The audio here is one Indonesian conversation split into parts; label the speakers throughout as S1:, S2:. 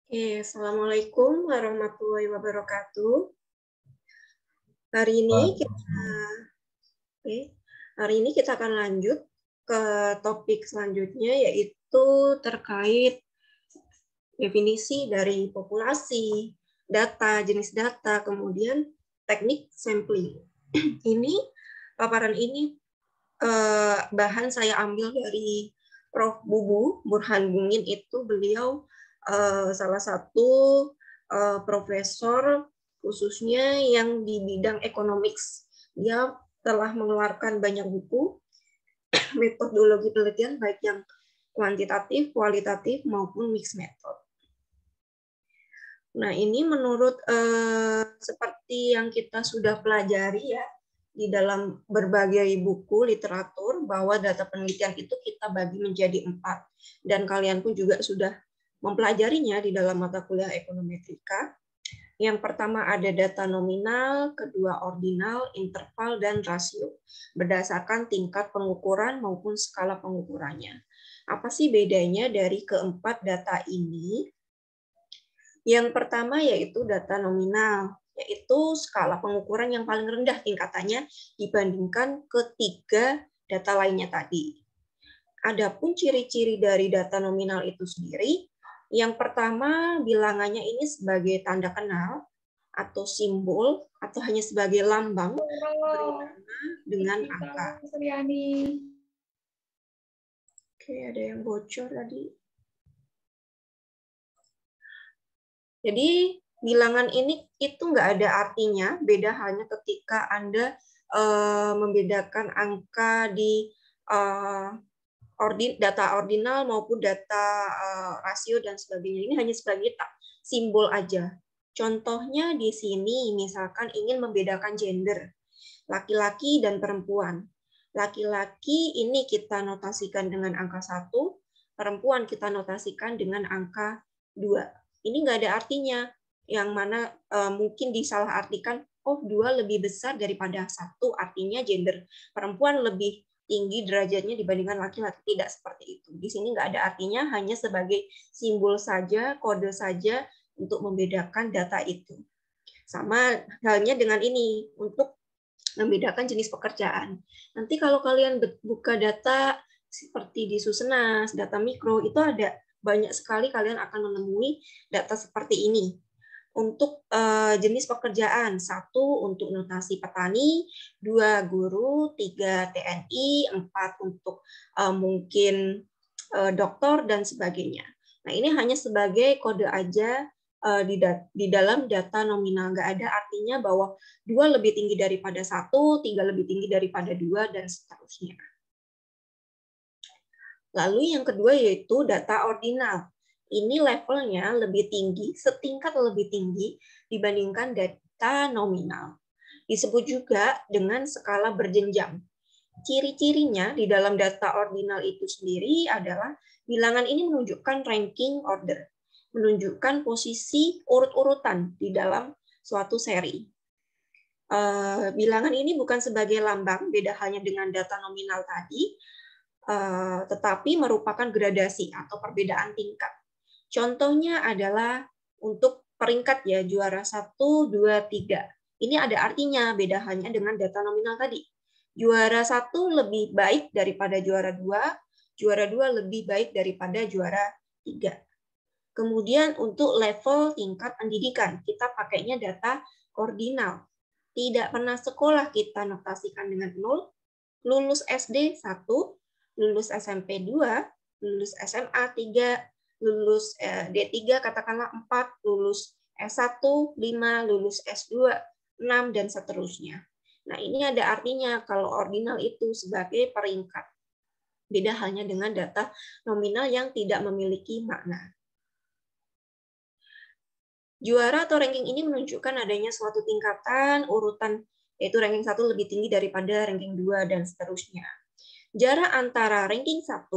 S1: Assalamualaikum warahmatullahi wabarakatuh. Hari ini kita, hari ini kita akan lanjut ke topik selanjutnya, yaitu terkait definisi dari populasi, data, jenis data, kemudian teknik sampling. Paparan ini bahan saya ambil dari Prof. Bubu Burhan Bungin. Itu beliau salah satu profesor khususnya yang di bidang economics. Dia telah mengeluarkan banyak buku metodologi penelitian baik yang kuantitatif, kualitatif maupun mixed method. Nah, ini menurut seperti yang kita sudah pelajari ya di dalam berbagai buku literatur, bahwa data penelitian itu kita bagi menjadi 4. Dan kalian pun juga sudah mempelajarinya di dalam mata kuliah ekonometrika. Yang pertama ada data nominal, kedua ordinal, interval, dan rasio, berdasarkan tingkat pengukuran maupun skala pengukurannya. Apa sih bedanya dari keempat data ini? Yang pertama yaitu data nominal, yaitu skala pengukuran yang paling rendah tingkatannya dibandingkan ketiga data lainnya tadi. Adapun ciri-ciri dari data nominal itu sendiri, yang pertama bilangannya ini sebagai tanda kenal atau simbol atau hanya sebagai lambang bernama dengan angka. Oke, ada yang bocor tadi. Jadi bilangan ini itu nggak ada artinya, beda halnya ketika Anda membedakan angka di data ordinal maupun data rasio dan sebagainya. Ini hanya sebagai simbol aja. Contohnya di sini misalkan ingin membedakan gender, laki-laki dan perempuan. Laki-laki ini kita notasikan dengan angka 1, perempuan kita notasikan dengan angka 2. Ini nggak ada artinya, yang mana mungkin disalahartikan, oh 2 lebih besar daripada 1, artinya gender perempuan lebih tinggi derajatnya dibandingkan laki-laki. Tidak seperti itu. Di sini nggak ada artinya, hanya sebagai simbol saja, kode saja untuk membedakan data itu. Sama halnya dengan ini, untuk membedakan jenis pekerjaan. Nanti kalau kalian buka data seperti di Susenas, data mikro, itu ada banyak sekali kalian akan menemui data seperti ini. Untuk jenis pekerjaan, 1 untuk notasi petani, 2 guru, 3 TNI, 4 untuk mungkin dokter, dan sebagainya. Nah, ini hanya sebagai kode aja di dalam data nominal. Nggak ada artinya bahwa 2 lebih tinggi daripada 1, 3 lebih tinggi daripada 2, dan seterusnya. Lalu yang kedua yaitu data ordinal. Ini levelnya lebih tinggi, setingkat lebih tinggi dibandingkan data nominal. Disebut juga dengan skala berjenjang. Ciri-cirinya di dalam data ordinal itu sendiri adalah bilangan ini menunjukkan ranking order, menunjukkan posisi urut-urutan di dalam suatu seri. Bilangan ini bukan sebagai lambang, beda halnya dengan data nominal tadi, tetapi merupakan gradasi atau perbedaan tingkat. Contohnya adalah untuk peringkat ya, juara 1, 2, 3. Ini ada artinya, beda halnya dengan data nominal tadi. Juara 1 lebih baik daripada juara 2, juara 2 lebih baik daripada juara 3. Kemudian untuk level tingkat pendidikan, kita pakainya data ordinal. Tidak pernah sekolah kita notasikan dengan 0, lulus SD 1, lulus SMP 2, lulus SMA 3, lulus D3 katakanlah 4, lulus S1 5, lulus S2 6, dan seterusnya. Nah, ini ada artinya kalau ordinal itu sebagai peringkat. Beda halnya dengan data nominal yang tidak memiliki makna. Juara atau ranking ini menunjukkan adanya suatu tingkatan urutan, yaitu ranking 1 lebih tinggi daripada ranking 2, dan seterusnya. Jarak antara ranking 1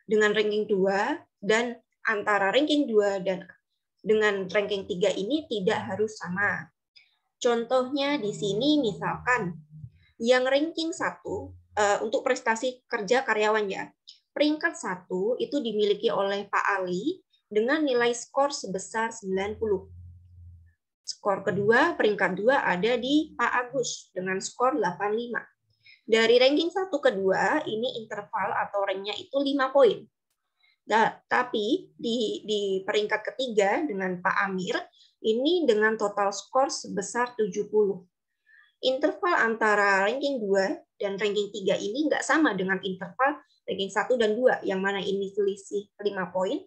S1: dengan ranking 2 dan antara ranking 2 dan dengan ranking 3 ini tidak harus sama. Contohnya di sini misalkan yang ranking 1 untuk prestasi kerja karyawan ya. Peringkat 1 itu dimiliki oleh Pak Ali dengan nilai skor sebesar 90. Skor kedua, peringkat 2 ada di Pak Agus dengan skor 85. Dari ranking 1 ke 2, ini interval atau ranknya itu 5 poin. Tapi di peringkat ketiga dengan Pak Amir, ini dengan total skor sebesar 70. Interval antara ranking 2 dan ranking 3 ini nggak sama dengan interval ranking 1 dan 2, yang mana ini selisih 5 poin.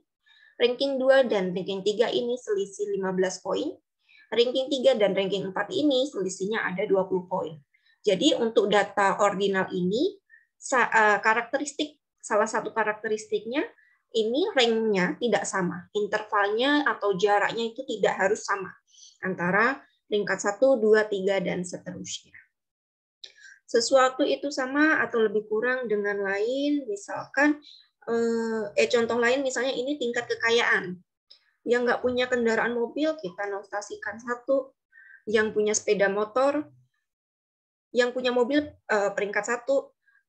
S1: Ranking 2 dan ranking 3 ini selisih 15 poin. Ranking 3 dan ranking 4 ini selisihnya ada 20 poin. Jadi untuk data ordinal ini, salah satu karakteristiknya, ini rank-nya tidak sama. Intervalnya atau jaraknya itu tidak harus sama antara peringkat 1, 2, 3, dan seterusnya. Sesuatu itu sama atau lebih kurang dengan lain, misalkan, contoh lain misalnya ini tingkat kekayaan. Yang nggak punya kendaraan mobil, kita notasikan 1. Yang punya sepeda motor, yang punya mobil peringkat 1.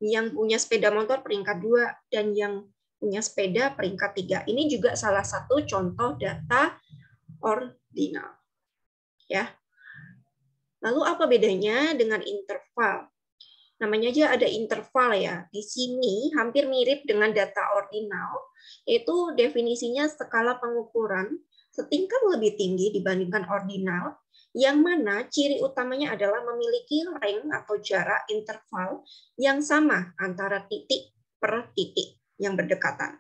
S1: Yang punya sepeda motor peringkat 2. Dan yang punya sepeda peringkat 3. Ini juga salah satu contoh data ordinal. Ya. Lalu apa bedanya dengan interval? Namanya aja ada interval ya. Di sini hampir mirip dengan data ordinal, yaitu definisinya skala pengukuran setingkat lebih tinggi dibandingkan ordinal, yang mana ciri utamanya adalah memiliki rank atau jarak interval yang sama antara titik per titik yang berdekatan.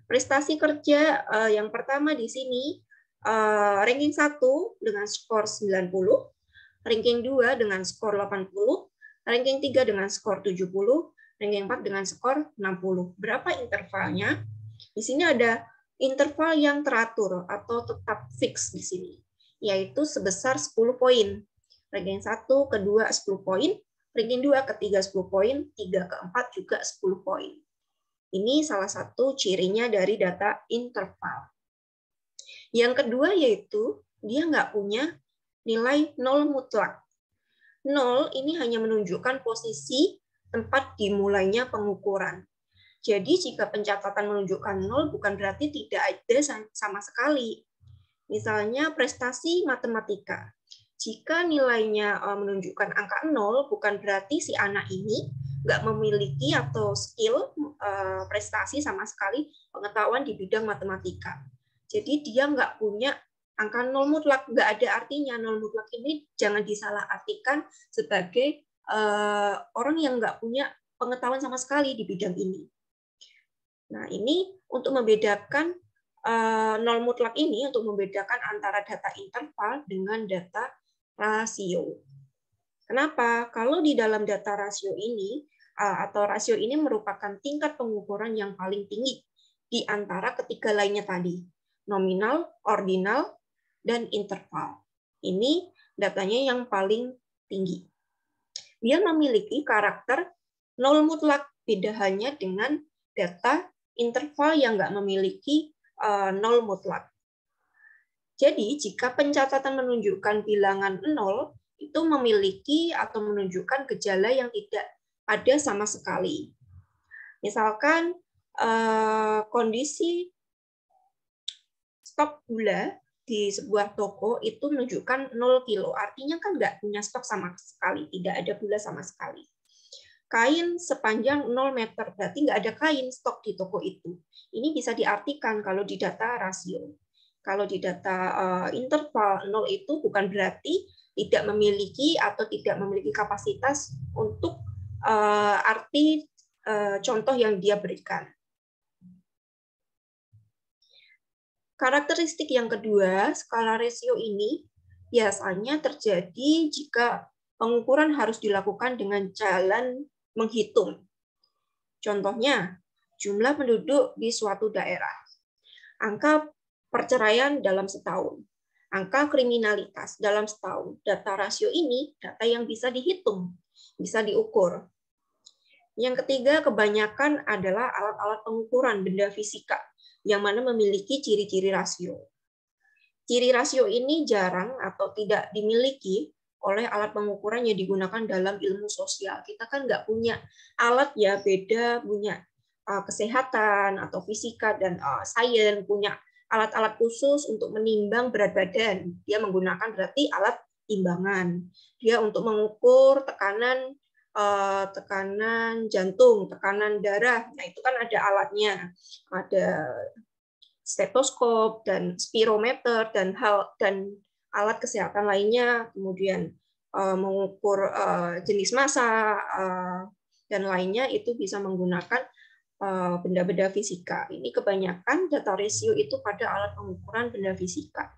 S1: Prestasi kerja yang pertama di sini, ranking 1 dengan skor 90, ranking 2 dengan skor 80, ranking 3 dengan skor 70, ranking 4 dengan skor 60. Berapa intervalnya? Di sini ada interval yang teratur atau tetap fix di sini, yaitu sebesar 10 poin. Ranking 1 ke 2 10 poin, ranking 2 ke 3 10 poin, 3 ke 4 juga 10 poin. Ini salah satu cirinya dari data interval. Yang kedua yaitu dia nggak punya nilai 0 mutlak. 0 ini hanya menunjukkan posisi tempat dimulainya pengukuran. Jadi jika pencatatan menunjukkan 0 bukan berarti tidak ada sama sekali. Misalnya prestasi matematika. Jika nilainya menunjukkan angka 0, bukan berarti si anak ini nggak memiliki atau skill prestasi sama sekali pengetahuan di bidang matematika. Jadi dia nggak punya angka 0 mutlak, nggak ada artinya. 0 mutlak ini jangan disalahartikan sebagai orang yang nggak punya pengetahuan sama sekali di bidang ini. Nah, ini untuk membedakan 0 mutlak ini, untuk membedakan antara data interval dengan data rasio. Kenapa? Kalau di dalam data rasio ini, atau rasio ini merupakan tingkat pengukuran yang paling tinggi di antara ketiga lainnya tadi, nominal, ordinal, dan interval. Ini datanya yang paling tinggi. Dia memiliki karakter 0 mutlak, beda halnya dengan data interval yang nggak memiliki 0 mutlak. Jadi, jika pencatatan menunjukkan bilangan 0, itu memiliki atau menunjukkan gejala yang tidak ada sama sekali. Misalkan kondisi stok gula di sebuah toko itu menunjukkan 0 kilo. Artinya kan nggak punya stok sama sekali, tidak ada gula sama sekali. Kain sepanjang 0 meter, berarti nggak ada kain stok di toko itu. Ini bisa diartikan kalau di data rasio. Kalau di data interval 0 itu bukan berarti tidak memiliki atau tidak memiliki kapasitas untuk arti contoh yang dia berikan. Karakteristik yang kedua, skala rasio ini biasanya terjadi jika pengukuran harus dilakukan dengan jalan menghitung. Contohnya, jumlah penduduk di suatu daerah, angka perceraian dalam setahun, angka kriminalitas dalam setahun. Data rasio ini data yang bisa dihitung, bisa diukur. Yang ketiga, kebanyakan adalah alat-alat pengukuran benda fisika yang mana memiliki ciri-ciri rasio. Ciri rasio ini jarang atau tidak dimiliki oleh alat pengukuran yang digunakan dalam ilmu sosial. Kita kan nggak punya alat ya, beda punya kesehatan atau fisika dan sains punya alat-alat khusus untuk menimbang berat badan. Dia menggunakan berarti alat timbangan. Dia untuk mengukur tekanan jantung, tekanan darah. Nah, itu kan ada alatnya. Ada stetoskop dan spirometer dan alat kesehatan lainnya, kemudian mengukur jenis massa dan lainnya, itu bisa menggunakan benda-benda fisika. Ini kebanyakan data rasio itu pada alat pengukuran benda fisika.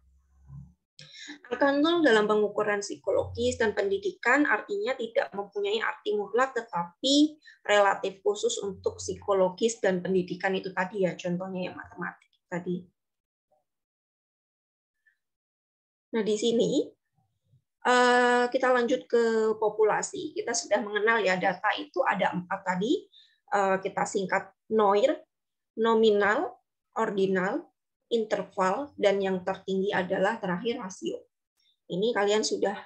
S1: Angka 0 dalam pengukuran psikologis dan pendidikan artinya tidak mempunyai arti mutlak, tetapi relatif khusus untuk psikologis dan pendidikan itu tadi ya, contohnya yang matematik tadi. Nah, di sini kita lanjut ke populasi. Kita sudah mengenal ya, data itu ada 4 tadi. Kita singkat NOIR, nominal, ordinal, interval, dan yang tertinggi adalah terakhir rasio. Ini kalian sudah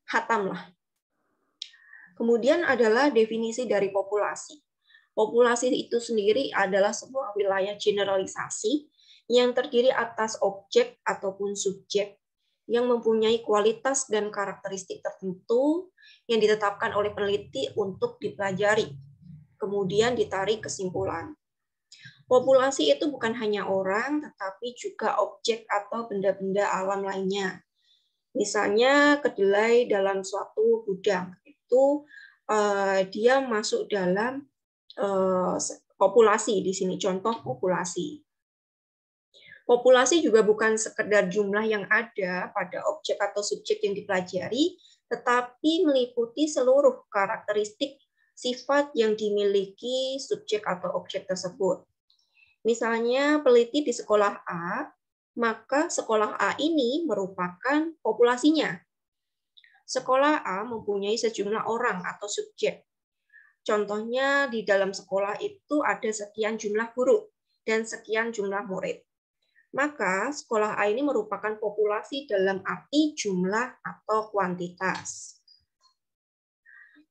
S1: hatam lah. Kemudian adalah definisi dari populasi. Populasi itu sendiri adalah sebuah wilayah generalisasi yang terdiri atas objek ataupun subjek yang mempunyai kualitas dan karakteristik tertentu yang ditetapkan oleh peneliti untuk dipelajari. Kemudian ditarik kesimpulan. Populasi itu bukan hanya orang, tetapi juga objek atau benda-benda alam lainnya. Misalnya kedelai dalam suatu gudang, itu dia masuk dalam populasi di sini, contoh populasi. Populasi juga bukan sekedar jumlah yang ada pada objek atau subjek yang dipelajari, tetapi meliputi seluruh karakteristik sifat yang dimiliki subjek atau objek tersebut. Misalnya peneliti di sekolah A, maka sekolah A ini merupakan populasinya. Sekolah A mempunyai sejumlah orang atau subjek. Contohnya di dalam sekolah itu ada sekian jumlah guru dan sekian jumlah murid. Maka sekolah A ini merupakan populasi dalam arti jumlah atau kuantitas.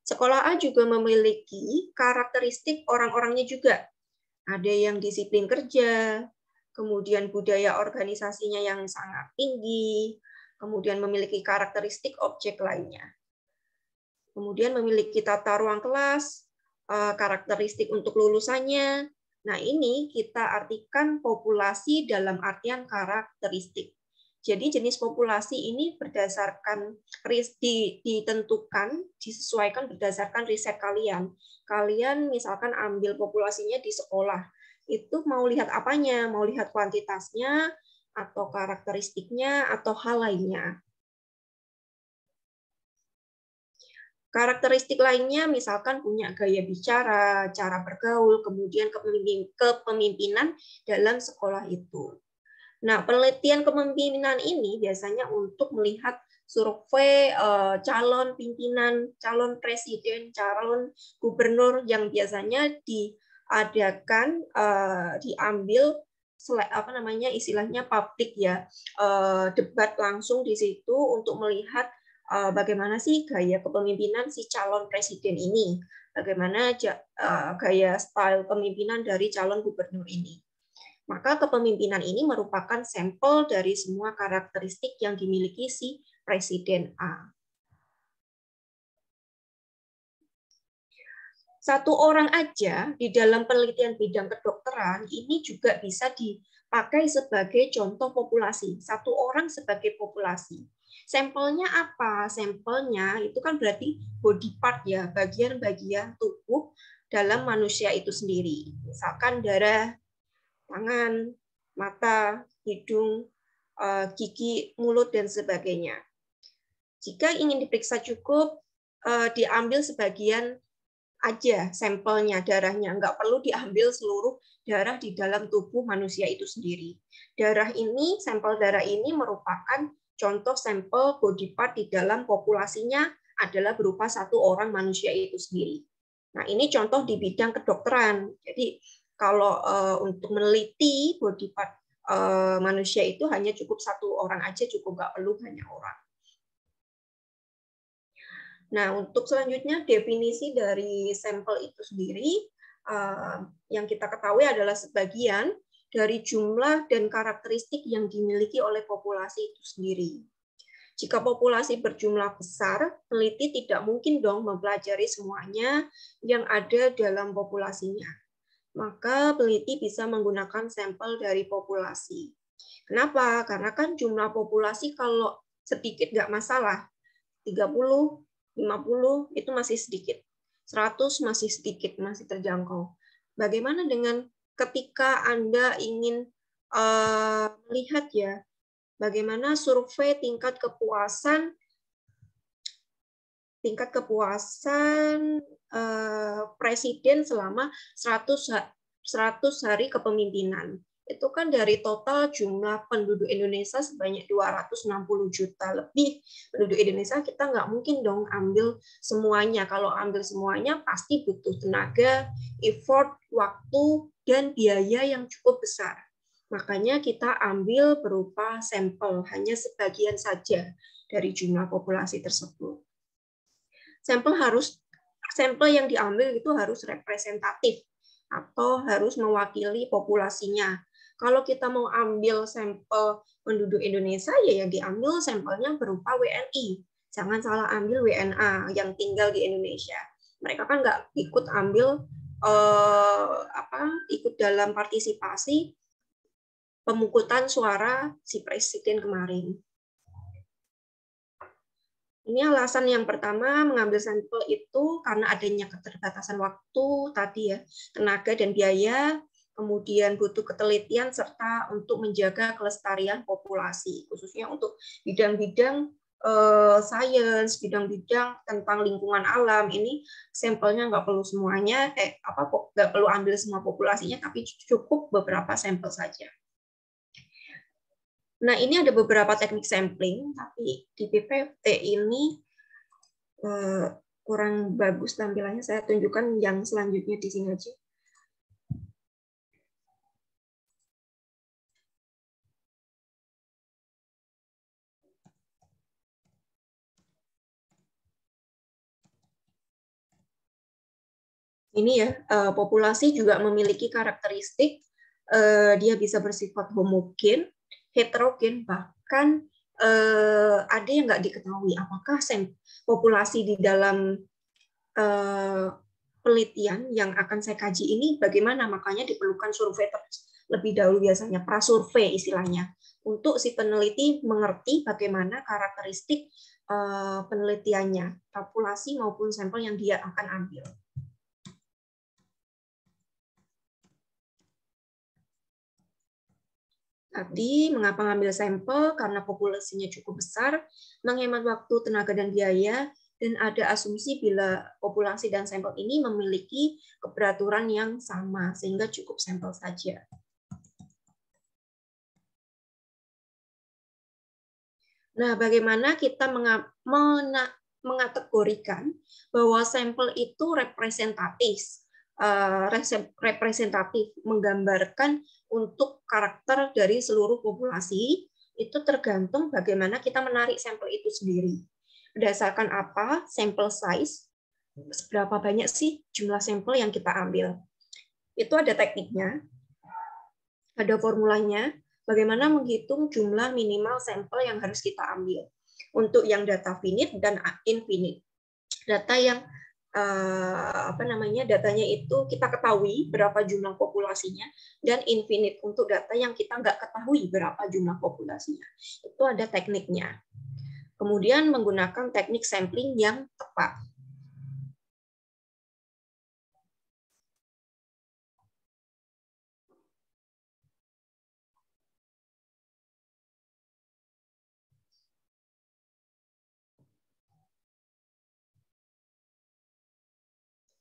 S1: Sekolah A juga memiliki karakteristik orang-orangnya juga. Ada yang disiplin kerja, kemudian budaya organisasinya yang sangat tinggi, kemudian memiliki karakteristik objek lainnya. Kemudian memiliki tata ruang kelas, karakteristik untuk lulusannya. Nah, ini kita artikan populasi dalam artian karakteristik. Jadi jenis populasi ini berdasarkan ditentukan, disesuaikan berdasarkan riset kalian. Kalian misalkan ambil populasinya di sekolah, itu mau lihat apanya? Mau lihat kuantitasnya, atau karakteristiknya, atau hal lainnya. Karakteristik lainnya misalkan punya gaya bicara, cara bergaul, kemudian kepemimpinan dalam sekolah itu. Nah, penelitian kepemimpinan ini biasanya untuk melihat survei calon pimpinan, calon presiden, calon gubernur yang biasanya diadakan, diambil istilahnya publik ya, debat langsung di situ untuk melihat bagaimana sih gaya kepemimpinan si calon presiden ini, bagaimana gaya style kepemimpinan dari calon gubernur ini. Maka kepemimpinan ini merupakan sampel dari semua karakteristik yang dimiliki si Presiden A. Satu orang aja di dalam penelitian bidang kedokteran ini juga bisa dipakai sebagai contoh populasi. Satu orang sebagai populasi. Sampelnya apa? Sampelnya itu kan berarti body part ya, bagian-bagian tubuh dalam manusia itu sendiri. Misalkan darah, tangan, mata, hidung, gigi, mulut, dan sebagainya. Jika ingin diperiksa cukup, diambil sebagian aja sampelnya, darahnya. Nggak perlu diambil seluruh darah di dalam tubuh manusia itu sendiri. Sampel darah ini merupakan contoh sampel body part di dalam populasinya adalah berupa satu orang manusia itu sendiri. Nah, ini contoh di bidang kedokteran. Jadi, kalau untuk meneliti body part manusia itu hanya cukup satu orang aja, cukup nggak perlu banyak orang. Nah, untuk selanjutnya definisi dari sampel itu sendiri yang kita ketahui adalah sebagian dari jumlah dan karakteristik yang dimiliki oleh populasi itu sendiri. Jika populasi berjumlah besar, peneliti tidak mungkin dong mempelajari semuanya yang ada dalam populasinya. Maka peneliti bisa menggunakan sampel dari populasi. Kenapa? Karena kan jumlah populasi kalau sedikit nggak masalah. 30, 50 itu masih sedikit. 100 masih sedikit, masih terjangkau. Bagaimana dengan ketika Anda ingin melihat ya, bagaimana survei tingkat kepuasan presiden selama 100 hari kepemimpinan. Itu kan dari total jumlah penduduk Indonesia sebanyak 260 juta lebih penduduk Indonesia, kita nggak mungkin dong ambil semuanya. Kalau ambil semuanya pasti butuh tenaga, effort, waktu, dan biaya yang cukup besar. Makanya kita ambil berupa sampel, hanya sebagian saja dari jumlah populasi tersebut. Sampel yang diambil itu harus representatif atau harus mewakili populasinya. Kalau kita mau ambil sampel penduduk Indonesia, ya yang diambil sampelnya berupa WNI. Jangan salah ambil WNA yang tinggal di Indonesia. Mereka kan nggak ikut ambil ikut dalam partisipasi pemungutan suara si presiden kemarin. Ini alasan yang pertama mengambil sampel itu karena adanya keterbatasan waktu tadi ya, tenaga dan biaya, kemudian butuh ketelitian serta untuk menjaga kelestarian populasi, khususnya untuk bidang-bidang sains, bidang-bidang tentang lingkungan alam. Ini sampelnya nggak perlu semuanya, nggak perlu ambil semua populasinya, tapi cukup beberapa sampel saja. Nah, ini ada beberapa teknik sampling, tapi di PPT ini kurang bagus tampilannya. Saya tunjukkan yang selanjutnya di sini aja. Ini ya, populasi juga memiliki karakteristik, dia bisa bersifat homogen, heterogen, bahkan ada yang nggak diketahui apakah populasi di dalam penelitian yang akan saya kaji ini bagaimana. Makanya diperlukan survei lebih dahulu, biasanya prasurvei istilahnya, untuk si peneliti mengerti bagaimana karakteristik penelitiannya, populasi maupun sampel yang dia akan ambil. Tadi, mengapa ngambil sampel? Karena populasinya cukup besar, menghemat waktu, tenaga, dan biaya, dan ada asumsi bila populasi dan sampel ini memiliki keberaturan yang sama, sehingga cukup sampel saja. Nah, bagaimana kita mengategorikan bahwa sampel itu representatif, menggambarkan untuk karakter dari seluruh populasi, itu tergantung bagaimana kita menarik sampel itu sendiri. Berdasarkan apa? Sampel size, seberapa banyak sih jumlah sampel yang kita ambil. Itu ada tekniknya, ada formulanya, bagaimana menghitung jumlah minimal sampel yang harus kita ambil. Untuk yang data finite dan infinite. Data yang datanya itu kita ketahui berapa jumlah populasinya, dan infinite untuk data yang kita nggak ketahui berapa jumlah populasinya. Itu ada tekniknya. Kemudian menggunakan teknik sampling yang tepat.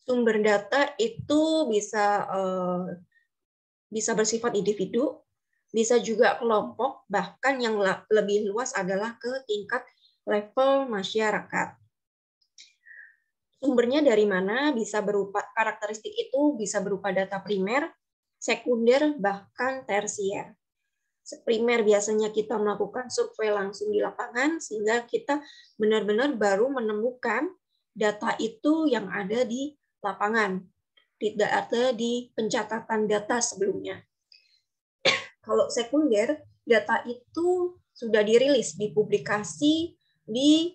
S1: Sumber data itu bisa bersifat individu, bisa juga kelompok, bahkan yang lebih luas adalah ke tingkat level masyarakat. Sumbernya dari mana? Bisa berupa karakteristik itu bisa berupa data primer, sekunder, bahkan tersier. Primer biasanya kita melakukan survei langsung di lapangan, sehingga kita benar-benar baru menemukan data itu yang ada di lapangan. tidak ada di pencatatan data sebelumnya. Kalau sekunder, data itu sudah dirilis, dipublikasi di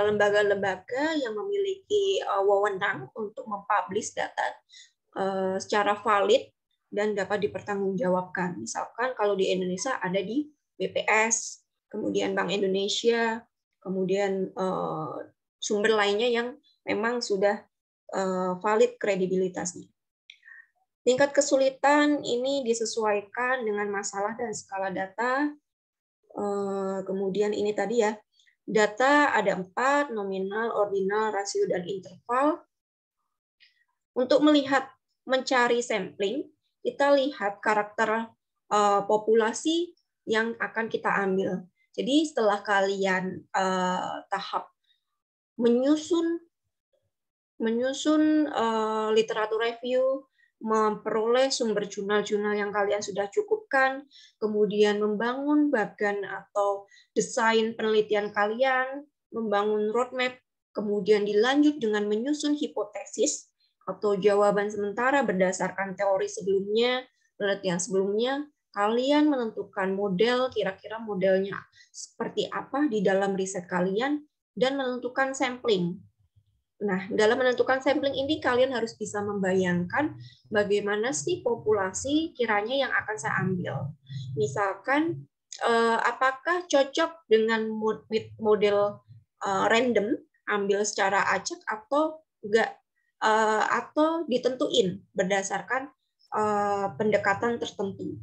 S1: lembaga-lembaga yang memiliki wewenang untuk mempublish data secara valid dan dapat dipertanggungjawabkan. Misalkan kalau di Indonesia ada di BPS, kemudian Bank Indonesia, kemudian sumber lainnya yang memang sudah valid kredibilitasnya. Tingkat kesulitan ini disesuaikan dengan masalah dan skala data. Kemudian ini tadi ya, data ada 4, nominal, ordinal, rasio, dan interval. Untuk mencari sampling, kita lihat karakter populasi yang akan kita ambil. Jadi setelah kalian tahap menyusun literatur review, memperoleh sumber jurnal-jurnal yang kalian sudah cukupkan, kemudian membangun bagan atau desain penelitian kalian, membangun roadmap, kemudian dilanjut dengan menyusun hipotesis atau jawaban sementara berdasarkan teori sebelumnya, penelitian sebelumnya, kalian menentukan model, kira-kira modelnya seperti apa di dalam riset kalian, dan menentukan sampling. Nah, dalam menentukan sampling ini kalian harus bisa membayangkan bagaimana sih populasi kiranya yang akan saya ambil. Misalkan, apakah cocok dengan model random, ambil secara acak atau enggak, atau ditentuin berdasarkan pendekatan tertentu.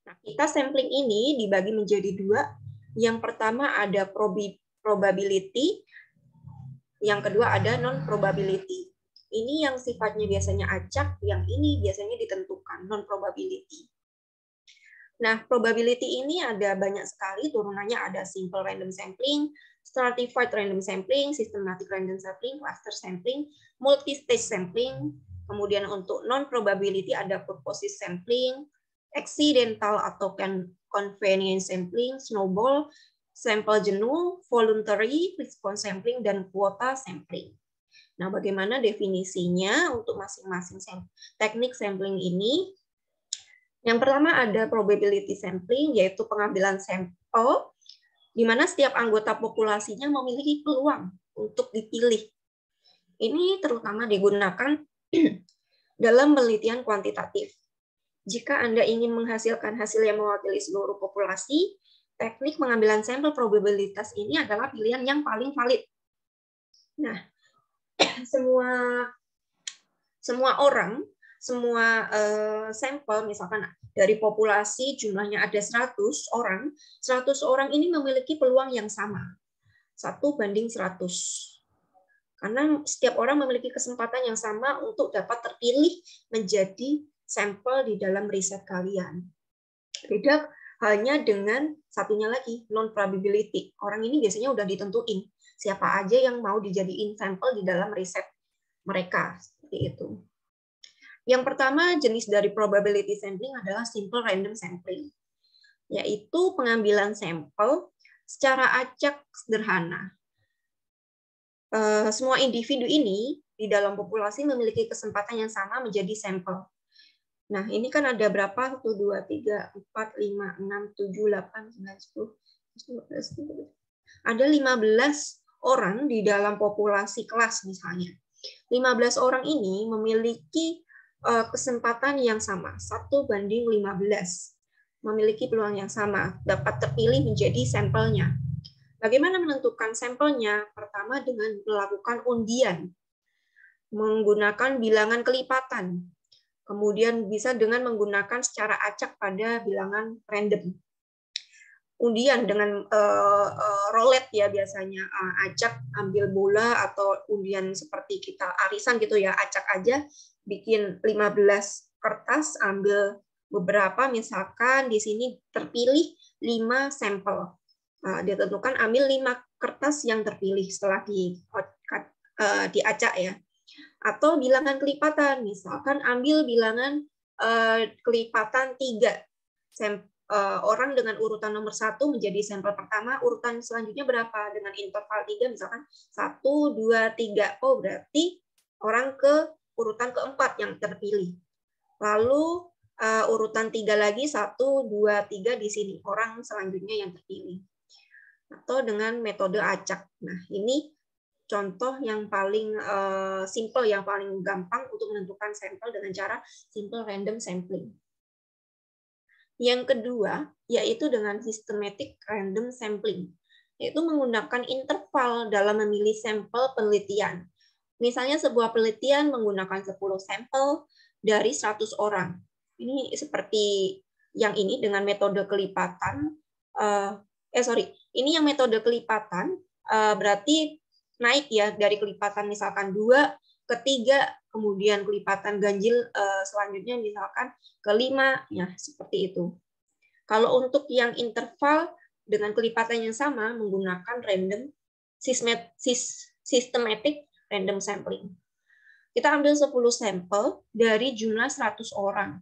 S1: Nah, kita sampling ini dibagi menjadi 2. Yang pertama ada probability, yang kedua ada non-probability. Ini yang sifatnya biasanya acak, yang ini biasanya ditentukan, non-probability. Nah, probability ini ada banyak sekali, turunannya ada simple random sampling, stratified random sampling, systematic random sampling, cluster sampling, multi-stage sampling, kemudian untuk non-probability ada purposive sampling, accidental atau convenience sampling, snowball, sampel jenuh, voluntary, response sampling, dan kuota sampling. Nah, bagaimana definisinya untuk masing-masing teknik sampling ini? Yang pertama ada probability sampling, yaitu pengambilan sampel, di mana setiap anggota populasinya memiliki peluang untuk dipilih. Ini terutama digunakan dalam penelitian kuantitatif. Jika Anda ingin menghasilkan hasil yang mewakili seluruh populasi, teknik pengambilan sampel probabilitas ini adalah pilihan yang paling valid. Nah, semua orang, semua sampel, misalkan dari populasi jumlahnya ada 100 orang ini memiliki peluang yang sama. 1:100. Karena setiap orang memiliki kesempatan yang sama untuk dapat terpilih menjadi sampel di dalam riset kalian. Beda halnya dengan satunya lagi, non-probability. Orang ini biasanya udah ditentuin siapa aja yang mau dijadiin sampel di dalam riset mereka. Seperti itu. Yang pertama, jenis dari probability sampling adalah simple random sampling, yaitu pengambilan sampel secara acak sederhana. Semua individu ini di dalam populasi memiliki kesempatan yang sama menjadi sampel. Nah, ini kan ada berapa? 1, 2, 3, 4, 5, 6, 7, 8, 9, 10, 11. Ada 15 orang di dalam populasi kelas misalnya. 15 orang ini memiliki kesempatan yang sama, 1:15. Memiliki peluang yang sama, dapat terpilih menjadi sampelnya. Bagaimana menentukan sampelnya? Pertama dengan melakukan undian, menggunakan bilangan kelipatan. Kemudian bisa dengan menggunakan secara acak pada bilangan random. Undian dengan roulette ya biasanya, acak ambil bola atau undian seperti kita arisan gitu ya, acak aja, bikin 15 kertas, ambil beberapa, misalkan di sini terpilih 5 sampel. Ditentukan ambil 5 kertas yang terpilih setelah diacak ya. Atau bilangan kelipatan, misalkan ambil bilangan kelipatan 3. Orang dengan urutan nomor 1 menjadi sampel pertama, urutan selanjutnya berapa? Dengan interval 3, misalkan 1, 2, 3. Oh, berarti orang ke urutan keempat yang terpilih. Lalu urutan 3 lagi, 1, 2, 3 di sini, orang selanjutnya yang terpilih. Atau dengan metode acak. Nah, ini contoh yang paling simple, yang paling gampang untuk menentukan sampel dengan cara simple random sampling. Yang kedua, yaitu dengan systematic random sampling, yaitu menggunakan interval dalam memilih sampel penelitian. Misalnya sebuah penelitian menggunakan 10 sampel dari 100 orang. Ini seperti yang ini dengan metode kelipatan. Ini yang metode kelipatan berarti naik ya dari kelipatan misalkan 2 ke 3, kemudian kelipatan ganjil selanjutnya misalkan ke 5, ya seperti itu. Kalau untuk yang interval dengan kelipatan yang sama menggunakan random systematic random sampling. Kita ambil 10 sampel dari jumlah 100 orang.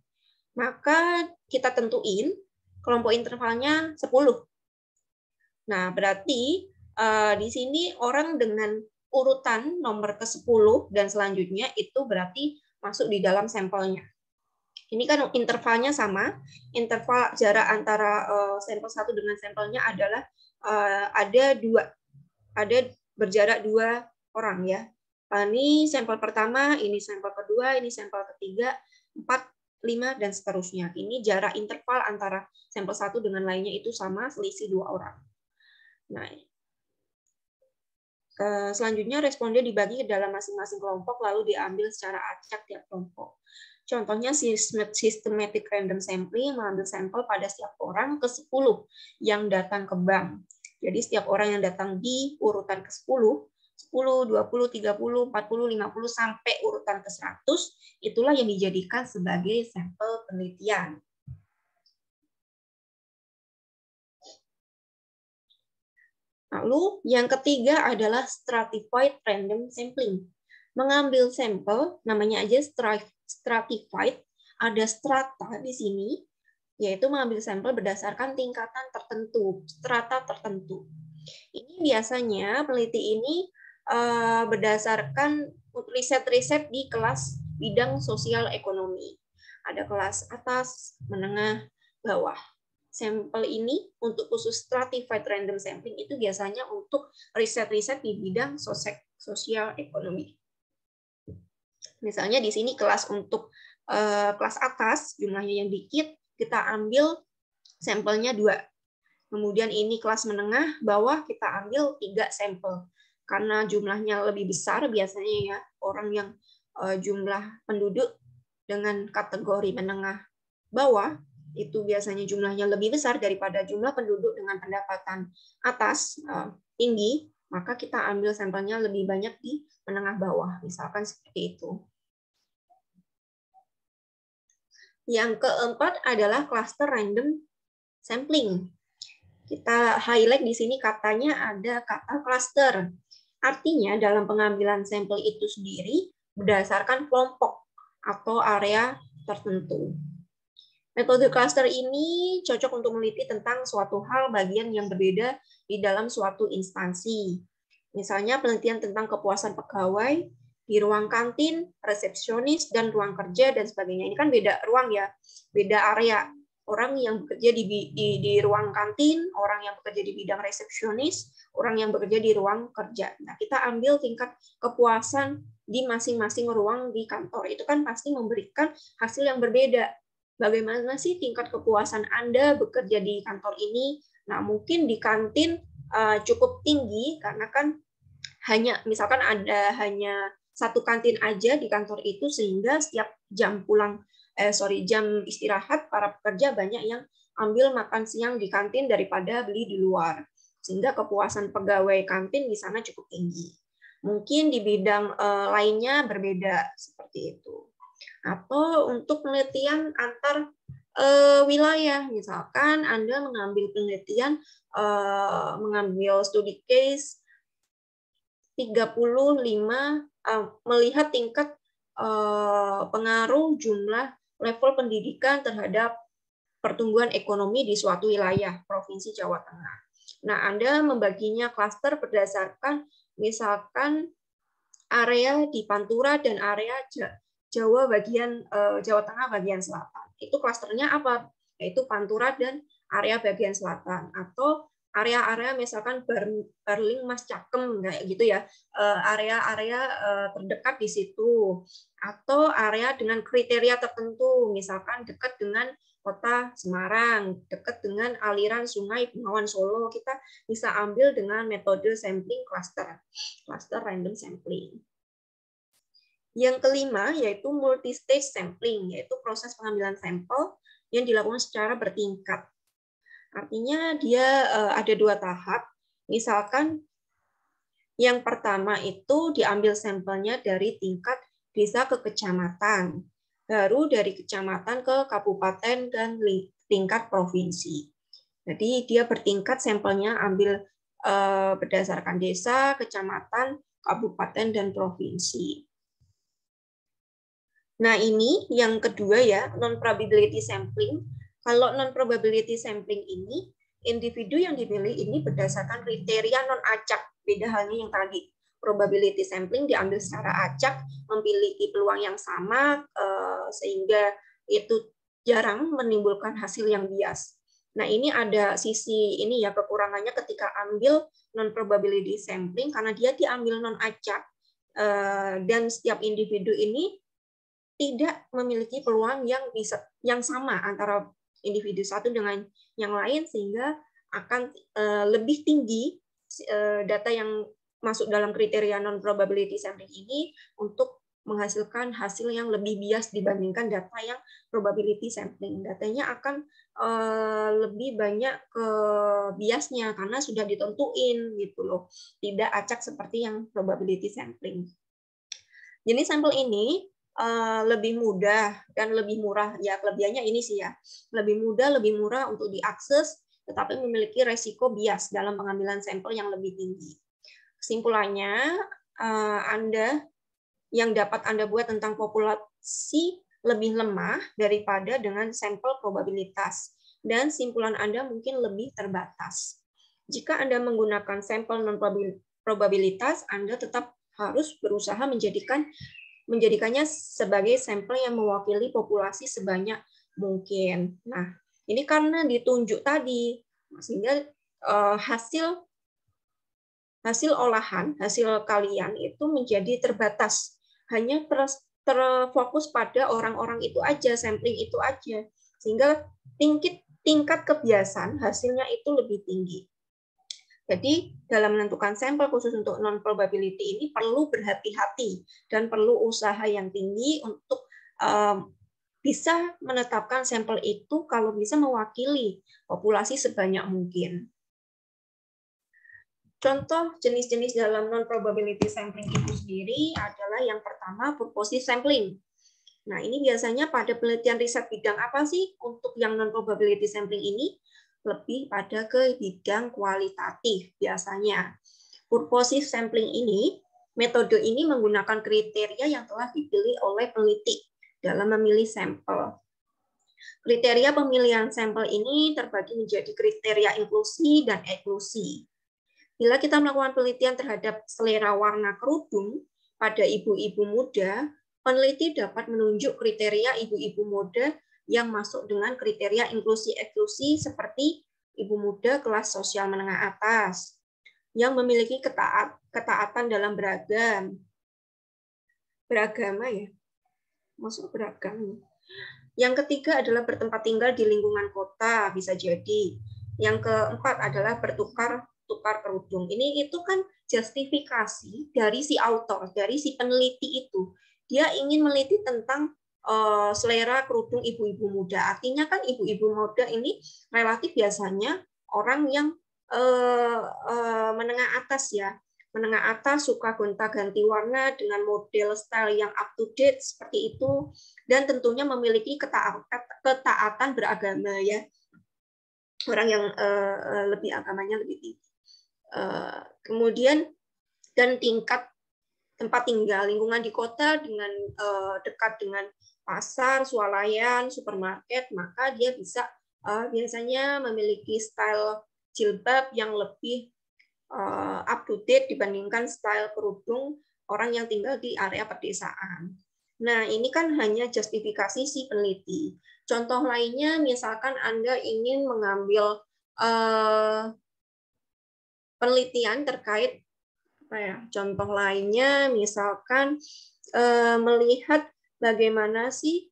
S1: Maka kita tentuin kelompok intervalnya 10. Nah, berarti di sini orang dengan urutan nomor ke-10 dan selanjutnya itu berarti masuk di dalam sampelnya. Ini kan intervalnya sama, interval jarak antara sampel 1 dengan sampelnya adalah ada berjarak 2 orang ya. Ini sampel pertama, ini sampel kedua, ini sampel ketiga, 4, 5, dan seterusnya. Ini jarak interval antara sampel 1 dengan lainnya itu sama, selisih 2 orang. Nah, selanjutnya responden dibagi ke dalam masing-masing kelompok, lalu diambil secara acak tiap kelompok. Contohnya systematic random sampling mengambil sampel pada setiap orang ke-10 yang datang ke bank. Jadi setiap orang yang datang di urutan ke-10, 10, 20, 30, 40, 50, sampai urutan ke-100, itulah yang dijadikan sebagai sampel penelitian. Lalu yang ketiga adalah stratified random sampling. Mengambil sampel, namanya aja stratified, ada strata di sini, yaitu mengambil sampel berdasarkan tingkatan tertentu, strata tertentu. Ini biasanya peneliti ini berdasarkan riset-riset di kelas bidang sosial ekonomi. Ada kelas atas, menengah, bawah. Sampel ini untuk khusus stratified random sampling itu biasanya untuk riset-riset di bidang sosial ekonomi. Misalnya di sini kelas untuk kelas atas jumlahnya yang dikit, kita ambil sampelnya 2. Kemudian ini kelas menengah, bawah kita ambil 3 sampel. Karena jumlahnya lebih besar biasanya ya, orang yang jumlah penduduk dengan kategori menengah bawah itu biasanya jumlahnya lebih besar daripada jumlah penduduk dengan pendapatan atas tinggi, maka kita ambil sampelnya lebih banyak di menengah bawah, misalkan seperti itu. Yang keempat adalah cluster random sampling. Kita highlight di sini katanya ada kata cluster. Artinya dalam pengambilan sampel itu sendiri berdasarkan kelompok atau area tertentu. Metode cluster ini cocok untuk meneliti tentang suatu hal bagian yang berbeda di dalam suatu instansi. Misalnya penelitian tentang kepuasan pegawai di ruang kantin, resepsionis, dan ruang kerja, dan sebagainya. Ini kan beda ruang ya, beda area. Orang yang bekerja di ruang kantin, orang yang bekerja di bidang resepsionis, orang yang bekerja di ruang kerja. Nah, kita ambil tingkat kepuasan di masing-masing ruang di kantor. Itu kan pasti memberikan hasil yang berbeda. Bagaimana sih tingkat kepuasan Anda bekerja di kantor ini? Nah, mungkin di kantin cukup tinggi karena kan misalkan ada hanya satu kantin aja di kantor itu, sehingga setiap jam jam istirahat para pekerja banyak yang ambil makan siang di kantin daripada beli di luar. Sehingga kepuasan pegawai kantin di sana cukup tinggi. Mungkin di bidang lainnya berbeda seperti itu. Atau untuk penelitian antar wilayah, misalkan Anda mengambil penelitian, mengambil studi case 35, melihat tingkat pengaruh jumlah level pendidikan terhadap pertumbuhan ekonomi di suatu wilayah Provinsi Jawa Tengah. Nah, Anda membaginya klaster berdasarkan misalkan area di Pantura dan area Jawa Jawa Tengah bagian selatan. Itu klasternya apa? Yaitu Pantura dan area bagian selatan, atau area-area misalkan Barling Mas Cakem kayak gitu ya, area-area terdekat di situ, atau area dengan kriteria tertentu, misalkan dekat dengan kota Semarang, dekat dengan aliran sungai Bengawan Solo, kita bisa ambil dengan metode sampling cluster random sampling. Yang kelima yaitu multi-stage sampling, yaitu proses pengambilan sampel yang dilakukan secara bertingkat. Artinya dia ada 2 tahap. Misalkan yang pertama itu diambil sampelnya dari tingkat desa ke kecamatan, baru dari kecamatan ke kabupaten dan tingkat provinsi. Jadi dia bertingkat sampelnya ambil berdasarkan desa, kecamatan, kabupaten, dan provinsi. Nah ini yang kedua ya, non-probability sampling. Kalau non-probability sampling ini, individu yang dipilih ini berdasarkan kriteria non-acak. Beda halnya yang tadi. Probability sampling diambil secara acak, memiliki peluang yang sama, sehingga itu jarang menimbulkan hasil yang bias. Nah ini ada sisi ini ya, kekurangannya ketika ambil non-probability sampling, karena dia diambil non-acak, dan setiap individu ini tidak memiliki peluang yang sama antara individu satu dengan yang lain, sehingga akan lebih tinggi data yang masuk dalam kriteria non-probability sampling ini untuk menghasilkan hasil yang lebih bias dibandingkan data yang probability sampling. Datanya akan lebih banyak ke biasnya karena sudah ditentuin gitu loh, tidak acak seperti yang probability sampling. Jenis sampel ini lebih mudah dan lebih murah. Ya, kelebihannya ini sih ya. Lebih mudah, lebih murah untuk diakses, tetapi memiliki resiko bias dalam pengambilan sampel yang lebih tinggi. Kesimpulannya, yang dapat Anda buat tentang populasi lebih lemah daripada dengan sampel probabilitas, dan simpulan Anda mungkin lebih terbatas. Jika Anda menggunakan sampel non-probabilitas, Anda tetap harus berusaha menjadikannya sebagai sampel yang mewakili populasi sebanyak mungkin. Nah, ini karena ditunjuk tadi, sehingga hasil olahan, hasil kalian itu menjadi terbatas. Hanya terfokus pada orang-orang itu aja, sampling itu aja. Sehingga tingkat kebiasaan hasilnya itu lebih tinggi. Jadi dalam menentukan sampel khusus untuk non-probability ini perlu berhati-hati dan perlu usaha yang tinggi untuk bisa menetapkan sampel itu kalau bisa mewakili populasi sebanyak mungkin. Contoh jenis-jenis dalam non-probability sampling itu sendiri adalah yang pertama purposive sampling. Nah ini biasanya pada penelitian riset bidang apa sih untuk yang non-probability sampling ini? Lebih pada ke bidang kualitatif biasanya. Purposive sampling ini, metode ini menggunakan kriteria yang telah dipilih oleh peneliti dalam memilih sampel. Kriteria pemilihan sampel ini terbagi menjadi kriteria inklusi dan eksklusi. Bila kita melakukan penelitian terhadap selera warna kerudung pada ibu-ibu muda, peneliti dapat menunjuk kriteria ibu-ibu muda yang masuk dengan kriteria inklusi-eksklusi seperti ibu muda kelas sosial menengah atas, yang memiliki ketaatan dalam beragama ya, masuk beragam. Yang ketiga adalah bertempat tinggal di lingkungan kota, bisa jadi. Yang keempat adalah tukar kerudung. Ini itu kan justifikasi dari si author, dari si peneliti itu. Dia ingin meneliti tentang selera kerudung ibu-ibu muda. Artinya kan ibu-ibu muda ini relatif biasanya orang yang menengah atas ya. Menengah atas suka gonta-ganti warna dengan model style yang up to date seperti itu, dan tentunya memiliki ketaatan beragama ya. Orang yang lebih agamanya lebih tinggi. Kemudian dan tingkat tempat tinggal, lingkungan di kota dengan dekat dengan pasar, swalayan, supermarket, maka dia bisa biasanya memiliki style jilbab yang lebih up to date dibandingkan style kerudung orang yang tinggal di area pedesaan. Nah, ini kan hanya justifikasi si peneliti. Contoh lainnya, misalkan Anda ingin mengambil penelitian terkait apa ya? Contoh lainnya, misalkan melihat bagaimana sih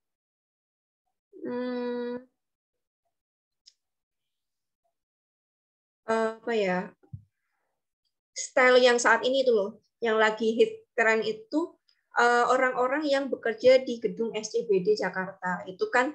S1: apa ya, style yang saat ini itu loh, yang lagi hit tren itu orang-orang yang bekerja di gedung SCBD Jakarta. Itu kan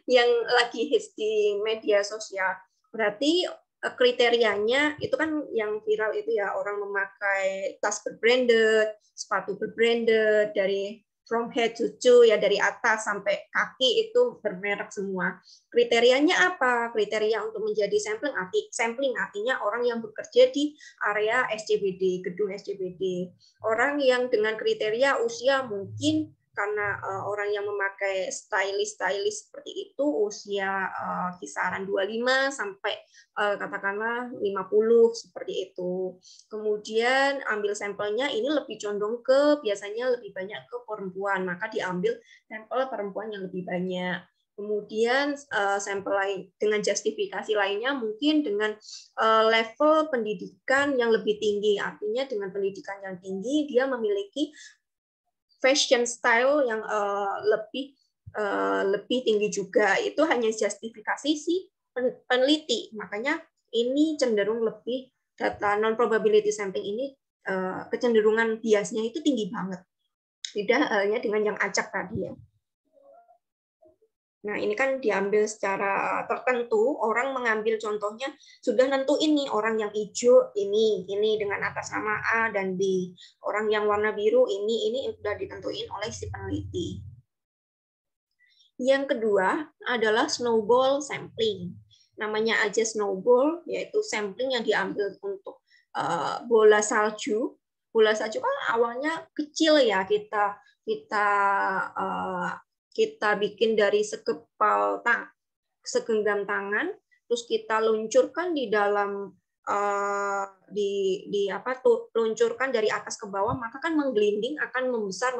S1: yang lagi hits di media sosial. Berarti kriterianya itu kan yang viral itu ya, orang memakai tas berbranded, sepatu berbranded, dari from head to toe ya, dari atas sampai kaki itu bermerek semua. Kriterianya apa? Kriteria untuk menjadi sampling artinya orang yang bekerja di area SCBD, gedung SCBD. Orang yang dengan kriteria usia mungkin karena orang yang memakai stylish seperti itu usia kisaran 25 sampai katakanlah 50 seperti itu. Kemudian ambil sampelnya ini lebih condong ke biasanya lebih banyak ke perempuan, maka diambil sampel perempuan yang lebih banyak. Kemudian sampel lain dengan justifikasi lainnya mungkin dengan level pendidikan yang lebih tinggi. Artinya dengan pendidikan yang tinggi dia memiliki fashion style yang lebih tinggi juga. Itu hanya justifikasi si peneliti. Makanya ini cenderung lebih data non probability sampling ini kecenderungan biasnya itu tinggi banget. Tidak halnya dengan yang acak tadi ya. Nah, ini kan diambil secara tertentu, orang mengambil contohnya sudah nentuin nih orang yang hijau ini dengan atas nama A dan B. Orang yang warna biru ini sudah ditentuin oleh si peneliti. Yang kedua adalah snowball sampling. Namanya aja snowball, yaitu sampling yang diambil untuk bola salju. Bola salju kan awalnya kecil ya, kita bikin dari segenggam tangan, terus kita luncurkan di dalam luncurkan dari atas ke bawah, maka kan menggelinding akan membesar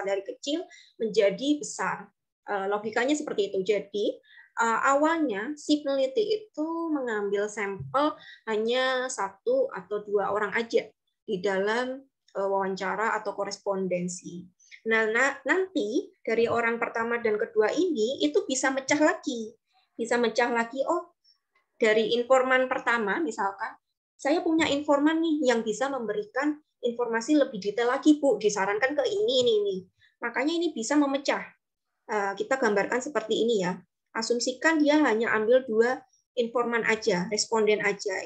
S1: dari kecil menjadi besar. Logikanya seperti itu. Jadi awalnya si peneliti itu mengambil sampel hanya 1 atau 2 orang aja di dalam wawancara atau korespondensi. Nah, nanti dari orang pertama dan kedua ini itu bisa mecah lagi. Oh, dari informan pertama misalkan, saya punya informan nih yang bisa memberikan informasi lebih detail lagi, Bu. Disarankan ke ini. Makanya ini bisa memecah. Kita gambarkan seperti ini ya. Asumsikan dia hanya ambil 2 informan aja, responden aja.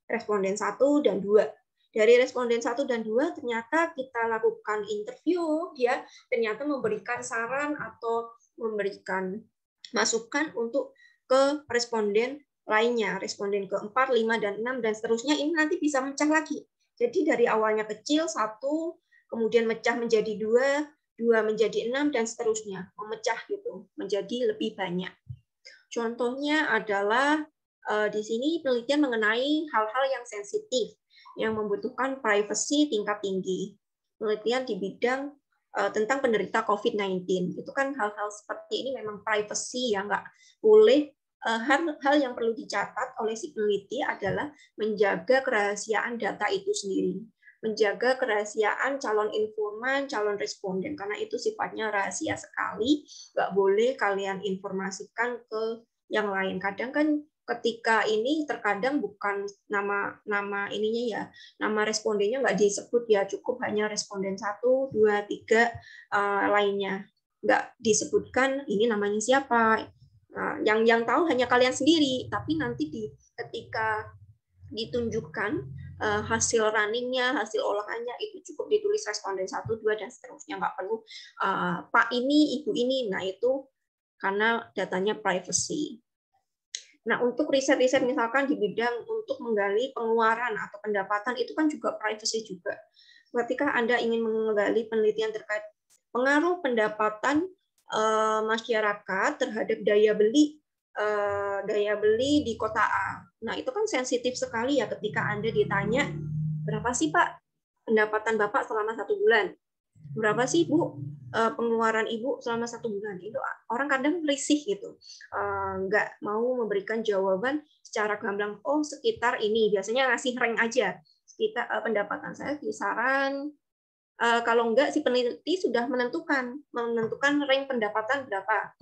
S1: Responden 1 dan 2. Dari responden 1 dan 2 ternyata kita lakukan interview, dia ternyata memberikan saran atau memberikan masukan untuk ke responden lainnya, responden ke-4, 5, dan 6, dan seterusnya. Ini nanti bisa mecah lagi. Jadi dari awalnya kecil, 1, kemudian mecah menjadi 2, 2 menjadi 6, dan seterusnya. Memecah gitu, menjadi lebih banyak. Contohnya adalah di sini penelitian mengenai hal-hal yang sensitif, yang membutuhkan privacy tingkat tinggi. Penelitian di bidang tentang penderita COVID-19. Itu kan hal-hal seperti ini memang privacy ya, nggak boleh. Hal yang perlu dicatat oleh si peneliti adalah menjaga kerahasiaan data itu sendiri. Menjaga kerahasiaan calon informan, calon responden, karena itu sifatnya rahasia sekali, nggak boleh kalian informasikan ke yang lain. Kadang kan ketika ini terkadang bukan nama ininya ya, nama respondennya nggak disebut ya, cukup hanya responden 1, 2, 3 lainnya nggak disebutkan ini namanya siapa. Yang tahu hanya kalian sendiri, tapi nanti ketika ditunjukkan hasil runningnya, hasil olahannya itu cukup ditulis responden 1, 2 dan seterusnya, nggak perlu Pak ini, Ibu ini. Nah itu karena datanya privacy. Nah, untuk riset-riset misalkan di bidang untuk menggali pengeluaran atau pendapatan, itu kan juga privacy juga. Ketika Anda ingin menggali penelitian terkait pengaruh pendapatan masyarakat terhadap daya beli di kota A. Nah, itu kan sensitif sekali ya ketika Anda ditanya, berapa sih Pak pendapatan Bapak selama 1 bulan? berapa sih Bu pengeluaran Ibu selama 1 bulan? Itu orang kadang risih gitu, nggak mau memberikan jawaban secara gamblang. Oh sekitar ini, biasanya ngasih rank aja. Sekitar pendapatan saya kisaran, kalau enggak si peneliti sudah menentukan rank pendapatan berapa.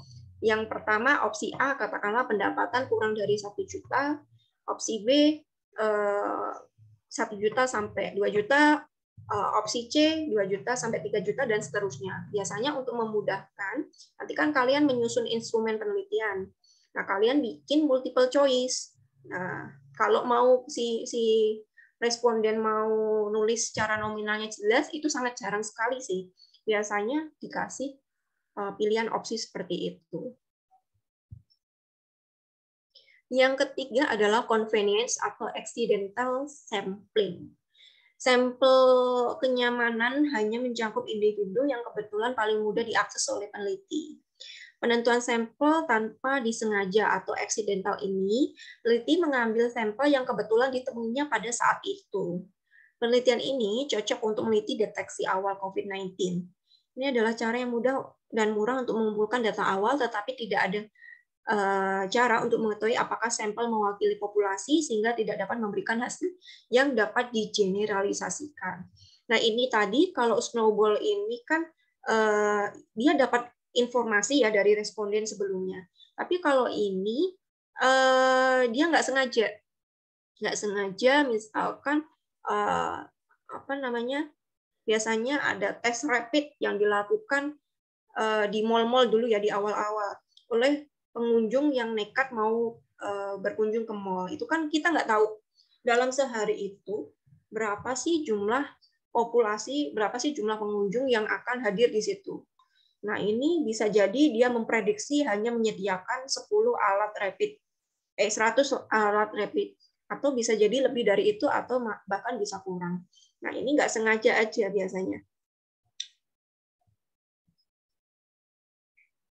S1: Yang pertama opsi A, katakanlah pendapatan kurang dari 1 juta, opsi B 1 juta sampai 2 juta, opsi C 2 juta sampai 3 juta, dan seterusnya. Biasanya untuk memudahkan, nanti kan kalian menyusun instrumen penelitian. Nah, kalian bikin multiple choice. Nah, kalau mau si responden mau nulis secara nominalnya jelas, itu sangat jarang sekali sih. Biasanya dikasih pilihan opsi seperti itu. Yang ketiga adalah convenience atau accidental sampling. Sampel kenyamanan hanya mencakup individu yang kebetulan paling mudah diakses oleh peneliti. Penentuan sampel tanpa disengaja atau accidental ini, peneliti mengambil sampel yang kebetulan ditemuinya pada saat itu. Penelitian ini cocok untuk meneliti deteksi awal COVID-19. Ini adalah cara yang mudah dan murah untuk mengumpulkan data awal, tetapi tidak ada cara untuk mengetahui apakah sampel mewakili populasi sehingga tidak dapat memberikan hasil yang dapat digeneralisasikan. Nah, ini tadi kalau snowball ini kan dia dapat informasi ya dari responden sebelumnya. Tapi kalau ini dia nggak sengaja misalkan apa namanya, biasanya ada tes rapid yang dilakukan di mal-mal dulu ya di awal-awal oleh pengunjung yang nekat mau berkunjung ke mall. Itu kan kita nggak tahu dalam sehari itu berapa sih jumlah populasi, berapa sih jumlah pengunjung yang akan hadir di situ. Nah, ini bisa jadi dia memprediksi hanya menyediakan 10 alat rapid, 100 alat rapid, atau bisa jadi lebih dari itu atau bahkan bisa kurang. Nah, ini nggak sengaja aja biasanya.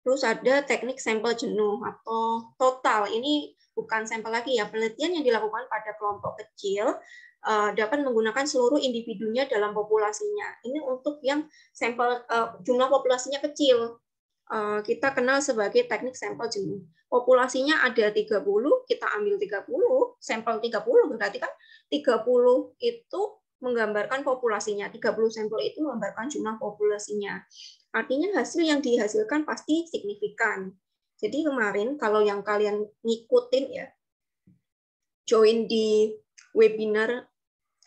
S1: Terus ada teknik sampel jenuh atau total. Ini bukan sampel lagi ya, penelitian yang dilakukan pada kelompok kecil dapat menggunakan seluruh individunya dalam populasinya. Ini untuk yang sampel jumlah populasinya kecil. Kita kenal sebagai teknik sampel jenuh. Populasinya ada 30, kita ambil 30, sampel 30, berarti kan 30 itu menggambarkan populasinya, 30 sampel itu menggambarkan jumlah populasinya. Artinya hasil yang dihasilkan pasti signifikan. Jadi kemarin kalau yang kalian ngikutin ya, join di webinar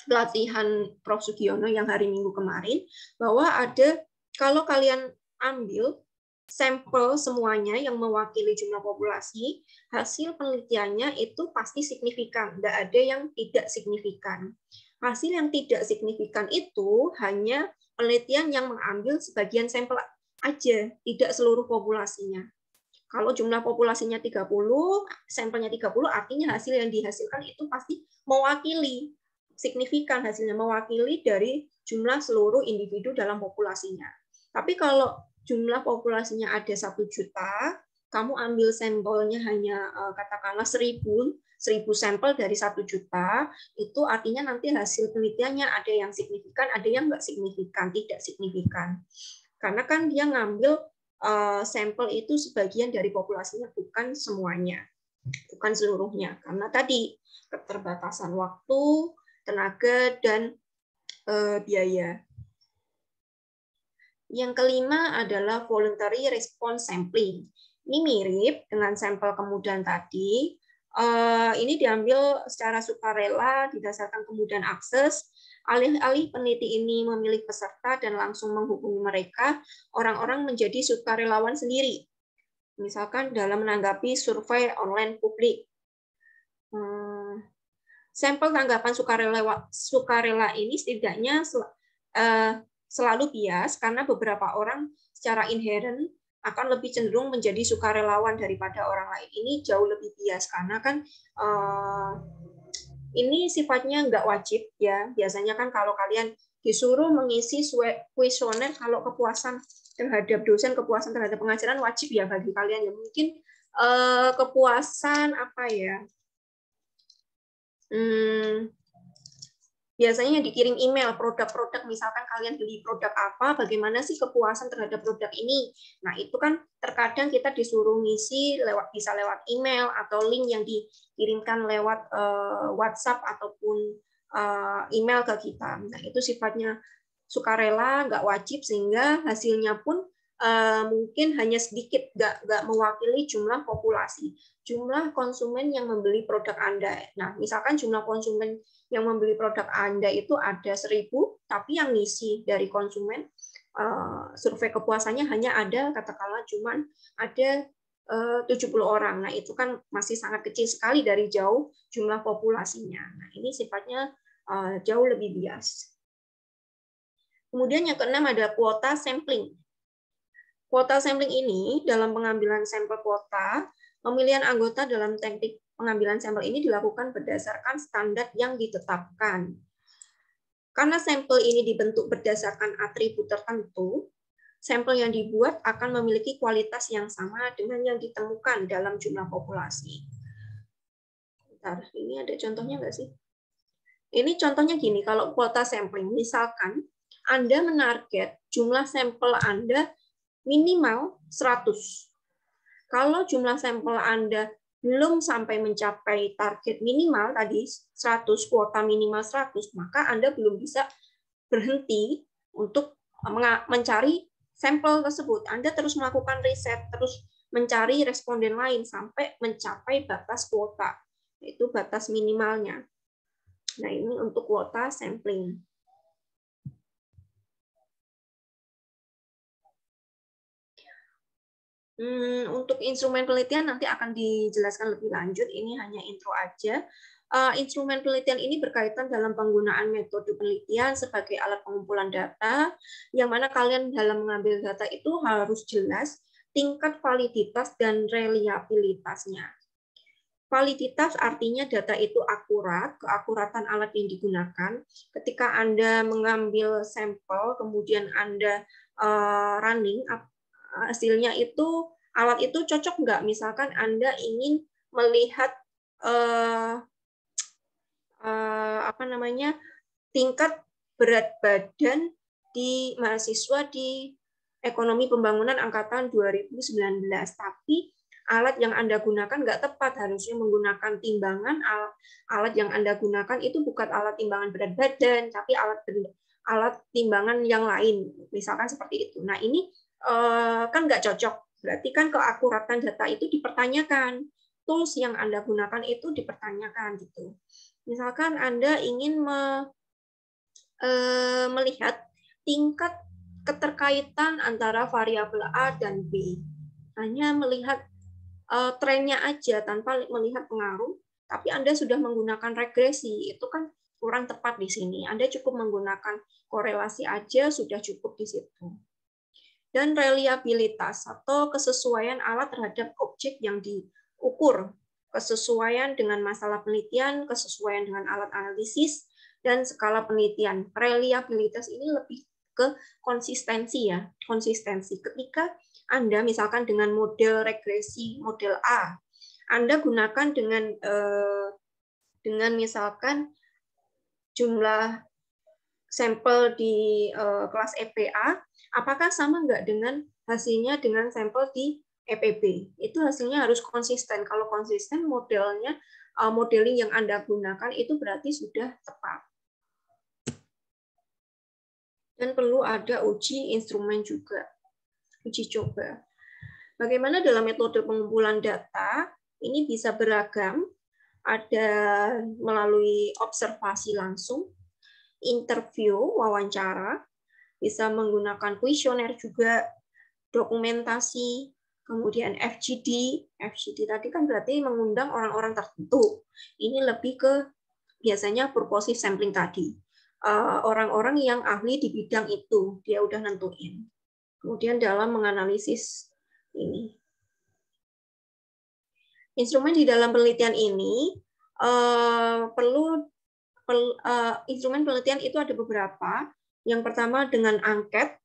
S1: pelatihan Prof. Sugiono yang hari Minggu kemarin, bahwa ada, kalau kalian ambil sampel semuanya yang mewakili jumlah populasi, hasil penelitiannya itu pasti signifikan, tidak ada yang tidak signifikan. Hasil yang tidak signifikan itu hanya penelitian yang mengambil sebagian sampel aja, tidak seluruh populasinya. Kalau jumlah populasinya 30, sampelnya 30, artinya hasil yang dihasilkan itu pasti mewakili, signifikan hasilnya, mewakili dari jumlah seluruh individu dalam populasinya. Tapi kalau jumlah populasinya ada 1 juta, kamu ambil sampelnya hanya katakanlah 1000 sampel dari 1 juta, itu artinya nanti hasil penelitiannya ada yang signifikan, ada yang nggak signifikan, tidak signifikan. Karena kan dia ngambil sampel itu sebagian dari populasinya, bukan semuanya, bukan seluruhnya. Karena tadi keterbatasan waktu, tenaga, dan biaya. Yang kelima adalah voluntary response sampling. Ini mirip dengan sampel kemudahan tadi. Ini diambil secara sukarela didasarkan kemudahan akses. Alih-alih peneliti ini memilih peserta dan langsung menghubungi mereka, orang-orang menjadi sukarelawan sendiri. Misalkan dalam menanggapi survei online publik. Sampel tanggapan sukarela ini setidaknya selalu bias karena beberapa orang secara inherent akan lebih cenderung menjadi sukarelawan daripada orang lain. Ini jauh lebih bias karena kan ini sifatnya nggak wajib ya. Biasanya kan kalau kalian disuruh mengisi kuesioner, kalau kepuasan terhadap dosen, kepuasan terhadap pengajaran wajib ya bagi kalian ya. Mungkin kepuasan apa ya? biasanya dikirim email produk-produk, misalkan kalian beli produk apa, bagaimana sih kepuasan terhadap produk ini. Nah, itu kan terkadang kita disuruh ngisi bisa lewat email atau link yang dikirimkan lewat WhatsApp ataupun email ke kita. Nah, itu sifatnya sukarela, nggak wajib, sehingga hasilnya pun mungkin hanya sedikit, nggak mewakili jumlah populasi, jumlah konsumen yang membeli produk Anda. Nah, misalkan jumlah konsumen yang membeli produk Anda itu ada 1.000, tapi yang ngisi dari konsumen survei kepuasannya hanya ada, katakanlah cuman ada 70 orang. Nah, itu kan masih sangat kecil sekali dari jauh jumlah populasinya. Nah, ini sifatnya jauh lebih bias. Kemudian yang keenam ada kuota sampling. Kuota sampling ini dalam pengambilan sampel kuota, pemilihan anggota dalam teknik pengambilan sampel ini dilakukan berdasarkan standar yang ditetapkan. Karena sampel ini dibentuk berdasarkan atribut tertentu, sampel yang dibuat akan memiliki kualitas yang sama dengan yang ditemukan dalam jumlah populasi. Bentar, ini ada contohnya nggak sih? Ini contohnya gini, kalau kuota sampling, misalkan Anda menarget jumlah sampel Anda minimal 100. Kalau jumlah sampel Anda belum sampai mencapai target minimal tadi 100, kuota minimal 100, maka Anda belum bisa berhenti untuk mencari sampel tersebut. Anda terus melakukan riset, terus mencari responden lain sampai mencapai batas kuota, yaitu batas minimalnya. Nah, ini untuk kuota sampling. Untuk instrumen penelitian nanti akan dijelaskan lebih lanjut. Ini hanya intro aja. Instrumen penelitian ini berkaitan dalam penggunaan metode penelitian sebagai alat pengumpulan data, yang mana kalian dalam mengambil data itu harus jelas tingkat validitas dan reliabilitasnya. Validitas artinya data itu akurat, keakuratan alat yang digunakan. Ketika Anda mengambil sampel, kemudian Anda running, hasilnya itu alat itu cocok nggak? Misalkan Anda ingin melihat tingkat berat badan di mahasiswa di ekonomi pembangunan angkatan 2019, tapi alat yang Anda gunakan nggak tepat, harusnya menggunakan timbangan. Alat yang Anda gunakan itu bukan alat timbangan berat badan, tapi alat timbangan yang lain, misalkan seperti itu. Nah, ini kan nggak cocok. Berarti kan keakuratan data itu dipertanyakan. Tools yang Anda gunakan itu dipertanyakan gitu. Misalkan Anda ingin melihat tingkat keterkaitan antara variabel A dan B. Hanya melihat trennya aja tanpa melihat pengaruh, tapi Anda sudah menggunakan regresi, itu kan kurang tepat di sini. Anda cukup menggunakan korelasi aja sudah cukup di situ. Dan reliabilitas atau kesesuaian alat terhadap objek yang diukur, kesesuaian dengan masalah penelitian, kesesuaian dengan alat analisis, dan skala penelitian. Reliabilitas ini lebih ke konsistensi ya, konsistensi. Ketika Anda misalkan dengan model regresi model A, Anda gunakan dengan misalkan jumlah sampel di kelas EPA, apakah sama nggak dengan hasilnya dengan sampel di EPB? Itu hasilnya harus konsisten. Kalau konsisten, modelnya, modeling yang Anda gunakan itu berarti sudah tepat. Dan perlu ada uji instrumen juga, uji coba. Bagaimana dalam metode pengumpulan data, ini bisa beragam, ada melalui observasi langsung, interview, wawancara, bisa menggunakan kuesioner juga, dokumentasi, kemudian FGD. FGD tadi kan berarti mengundang orang-orang tertentu. Ini lebih ke biasanya purposive sampling tadi. Orang-orang yang ahli di bidang itu, dia udah nentuin. Kemudian dalam menganalisis ini. Instrumen di dalam penelitian ini instrumen penelitian itu ada beberapa. Yang pertama dengan angket,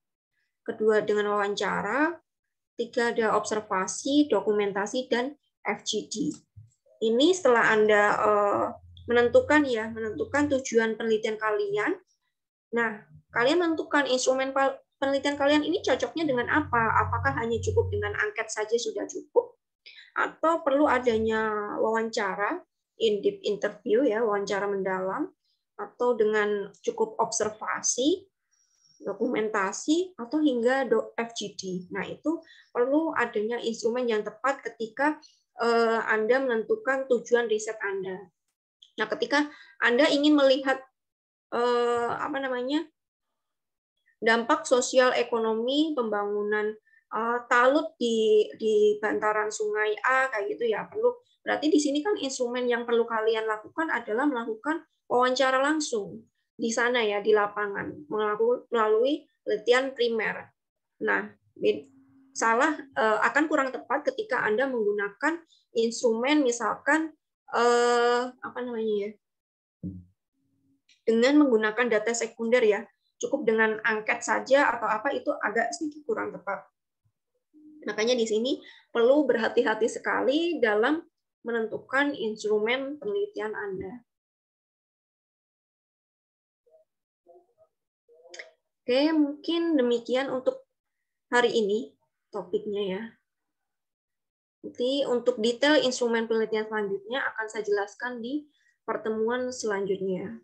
S1: kedua dengan wawancara, tiga ada observasi, dokumentasi, dan FGD. Ini setelah Anda menentukan tujuan penelitian kalian. Nah, kalian menentukan instrumen penelitian kalian ini cocoknya dengan apa? Apakah hanya cukup dengan angket saja sudah cukup? Atau perlu adanya wawancara, in-depth interview ya, wawancara mendalam, atau dengan cukup observasi, dokumentasi, atau hingga FGD. Nah, itu perlu adanya instrumen yang tepat ketika Anda menentukan tujuan riset Anda. Nah, ketika Anda ingin melihat dampak sosial ekonomi pembangunan talut di bantaran sungai A kayak gitu ya, berarti di sini kan instrumen yang perlu kalian lakukan adalah melakukan wawancara langsung di sana ya, di lapangan melalui penelitian primer. Nah, akan kurang tepat ketika Anda menggunakan instrumen misalkan dengan menggunakan data sekunder ya, cukup dengan angket saja atau apa, itu agak sedikit kurang tepat. Makanya di sini perlu berhati-hati sekali dalam menentukan instrumen penelitian Anda. Oke, mungkin demikian untuk hari ini topiknya ya. Nanti untuk detail instrumen penelitian selanjutnya akan saya jelaskan di pertemuan selanjutnya.